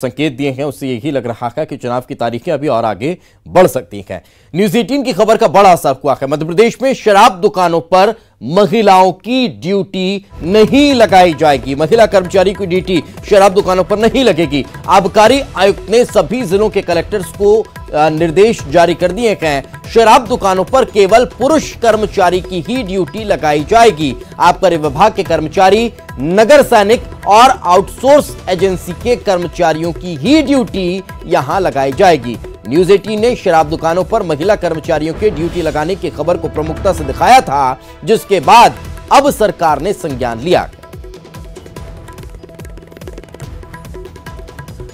संकेत दिए हैं उससे यही लग रहा है कि चुनाव की तारीखें अभी और आगे बढ़ सकती हैं। न्यूज़ 18 की खबर का बड़ा असर हुआ है। मध्य प्रदेश में शराब दुकानों पर महिलाओं की ड्यूटी नहीं लगाई जाएगी। महिला कर्मचारी की ड्यूटी शराब दुकानों पर नहीं लगेगी। आबकारी आयुक्त ने सभी जिलों के कलेक्टर्स को निर्देश जारी कर दिए हैं। शराब दुकानों पर केवल पुरुष कर्मचारी की ही ड्यूटी लगाई जाएगी। आबकारी विभाग के कर्मचारी, नगर सैनिक और आउटसोर्स एजेंसी के कर्मचारियों की ही ड्यूटी यहां लगाई जाएगी। न्यूज़ 18 ने शराब दुकानों पर महिला कर्मचारियों के ड्यूटी लगाने की खबर को प्रमुखता से दिखाया था, जिसके बाद अब सरकार ने संज्ञान लिया।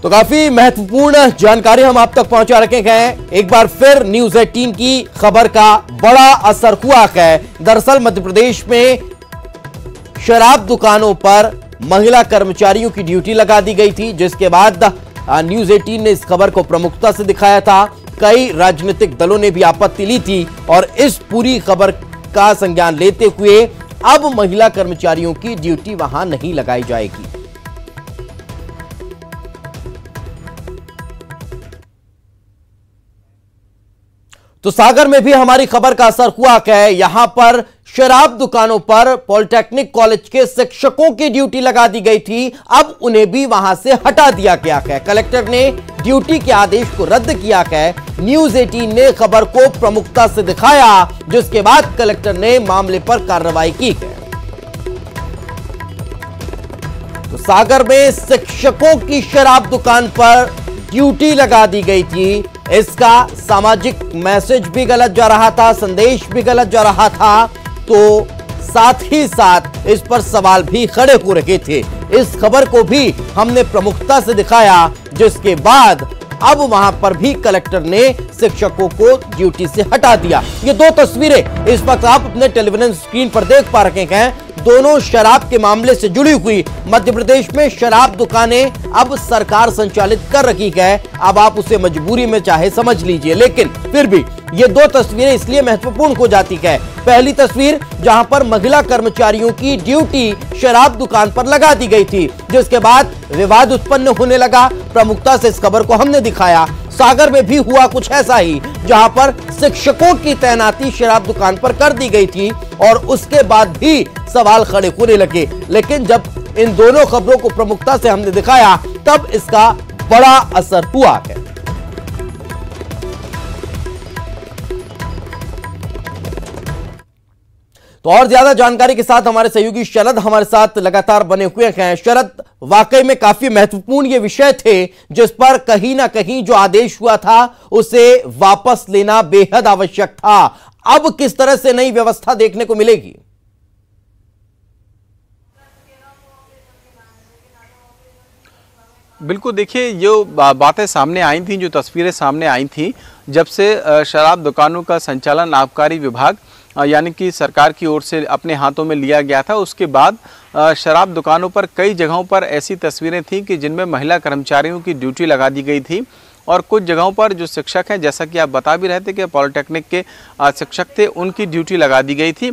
तो काफी महत्वपूर्ण जानकारी हम आप तक पहुंचा रखे हैं। एक बार फिर न्यूज़ 18 की खबर का बड़ा असर हुआ है। दरअसल मध्य प्रदेश में शराब दुकानों पर महिला कर्मचारियों की ड्यूटी लगा दी गई थी, जिसके बाद न्यूज़ 18 ने इस खबर को प्रमुखता से दिखाया था। कई राजनीतिक दलों ने भी आपत्ति ली थी और इस पूरी खबर का संज्ञान लेते हुए अब महिला कर्मचारियों की ड्यूटी वहां नहीं लगाई जाएगी। तो सागर में भी हमारी खबर का असर हुआ है। यहां पर शराब दुकानों पर पॉलिटेक्निक कॉलेज के शिक्षकों की ड्यूटी लगा दी गई थी, अब उन्हें भी वहां से हटा दिया गया है। कलेक्टर ने ड्यूटी के आदेश को रद्द किया है। न्यूज़ 18 ने खबर को प्रमुखता से दिखाया, जिसके बाद कलेक्टर ने मामले पर कार्रवाई की है। तो सागर में शिक्षकों की शराब दुकान पर ड्यूटी लगा दी गई थी। इसका सामाजिक मैसेज भी गलत जा रहा था, संदेश भी गलत जा रहा था, तो साथ ही साथ इस पर सवाल भी खड़े हो रहे थे। इस खबर को भी हमने प्रमुखता से दिखाया, जिसके बाद अब वहां पर भी कलेक्टर ने शिक्षकों को ड्यूटी से हटा दिया। ये दो तस्वीरें इस वक्त आप अपने टेलीविजन स्क्रीन पर देख पा रहे हैं। दोनों शराब के मामले से जुड़ी हुई। मध्य प्रदेश में शराब दुकानें अब सरकार संचालित कर रही है। अब आप उसे मजबूरी में चाहे समझ लीजिए, लेकिन फिर भी ये दो तस्वीरें इसलिए महत्वपूर्ण हो जाती है। पहली तस्वीर जहां पर महिला कर्मचारियों की ड्यूटी शराब दुकान पर लगा दी गई थी, जिसके बाद विवाद उत्पन्न होने लगा। प्रमुखता से इस खबर को हमने दिखाया। सागर में भी हुआ कुछ ऐसा ही, जहां पर शिक्षकों की तैनाती शराब दुकान पर कर दी गई थी और उसके बाद भी सवाल खड़े होने लगे। लेकिन जब इन दोनों खबरों को प्रमुखता से हमने दिखाया, तब इसका बड़ा असर हुआ है। तो और ज्यादा जानकारी के साथ हमारे सहयोगी शरद हमारे साथ लगातार बने हुए हैं। शरद, वाकई में काफी महत्वपूर्ण ये विषय थे, जिस पर कहीं ना कहीं जो आदेश हुआ था उसे वापस लेना बेहद आवश्यक था। अब किस तरह से नई व्यवस्था देखने को मिलेगी? बिल्कुल, देखिए जो बातें सामने आई थी, जो तस्वीरें सामने आई थी, जब से शराब दुकानों का संचालन आबकारी विभाग यानी कि सरकार की ओर से अपने हाथों में लिया गया था, उसके बाद शराब दुकानों पर कई जगहों पर ऐसी तस्वीरें थीं कि जिनमें महिला कर्मचारियों की ड्यूटी लगा दी गई थी और कुछ जगहों पर जो शिक्षक हैं, जैसा कि आप बता भी रहे थे कि पॉलिटेक्निक के शिक्षक थे, उनकी ड्यूटी लगा दी गई थी,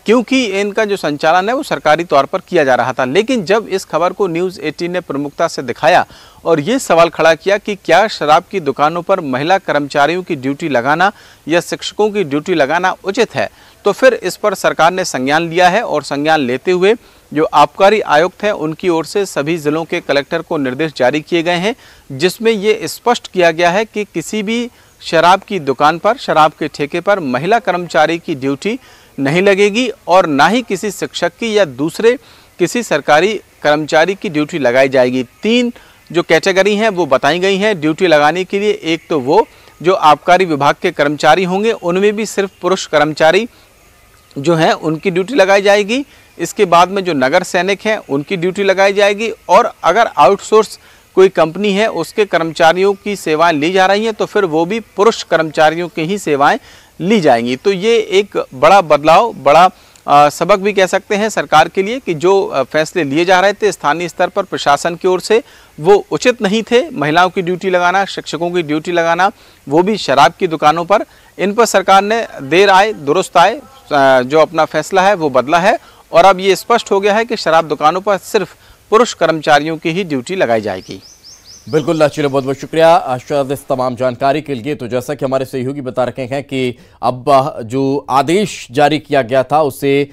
क्योंकि इनका जो संचालन है वो सरकारी तौर पर किया जा रहा था। लेकिन जब इस खबर को न्यूज़ 18 ने प्रमुखता से दिखाया और ये सवाल खड़ा किया कि क्या शराब की दुकानों पर महिला कर्मचारियों की ड्यूटी लगाना या शिक्षकों की ड्यूटी लगाना उचित है, तो फिर इस पर सरकार ने संज्ञान लिया है और संज्ञान लेते हुए जो आबकारी आयुक्त हैं उनकी ओर से सभी जिलों के कलेक्टर को निर्देश जारी किए गए हैं, जिसमें ये स्पष्ट किया गया है कि किसी भी शराब की दुकान पर, शराब के ठेके पर महिला कर्मचारी की ड्यूटी नहीं लगेगी और ना ही किसी शिक्षक की या दूसरे किसी सरकारी कर्मचारी की ड्यूटी लगाई जाएगी। 3 जो कैटेगरी हैं वो बताई गई हैं ड्यूटी लगाने के लिए। एक तो वो जो आबकारी विभाग के कर्मचारी होंगे, उनमें भी सिर्फ पुरुष कर्मचारी जो हैं उनकी ड्यूटी लगाई जाएगी। इसके बाद में जो नगर सैनिक हैं उनकी ड्यूटी लगाई जाएगी और अगर आउटसोर्स कोई कंपनी है उसके कर्मचारियों की सेवाएं ली जा रही हैं तो फिर वो भी पुरुष कर्मचारियों की ही सेवाएं ली जाएंगी। तो ये एक बड़ा बदलाव, बड़ा सबक भी कह सकते हैं सरकार के लिए कि जो फैसले लिए जा रहे थे स्थानीय स्तर पर प्रशासन की ओर से वो उचित नहीं थे। महिलाओं की ड्यूटी लगाना, शिक्षकों की ड्यूटी लगाना, वो भी शराब की दुकानों पर, इन पर सरकार ने देर आए दुरुस्त आए जो अपना फैसला है वो बदला है और अब ये स्पष्ट हो गया है कि शराब दुकानों पर सिर्फ पुरुष कर्मचारियों की ही ड्यूटी लगाई जाएगी। बिल्कुल, चलिए बहुत बहुत शुक्रिया अरशद इस तमाम जानकारी के लिए। तो जैसा कि हमारे सहयोगी बता रहे हैं कि अब जो आदेश जारी किया गया था उसे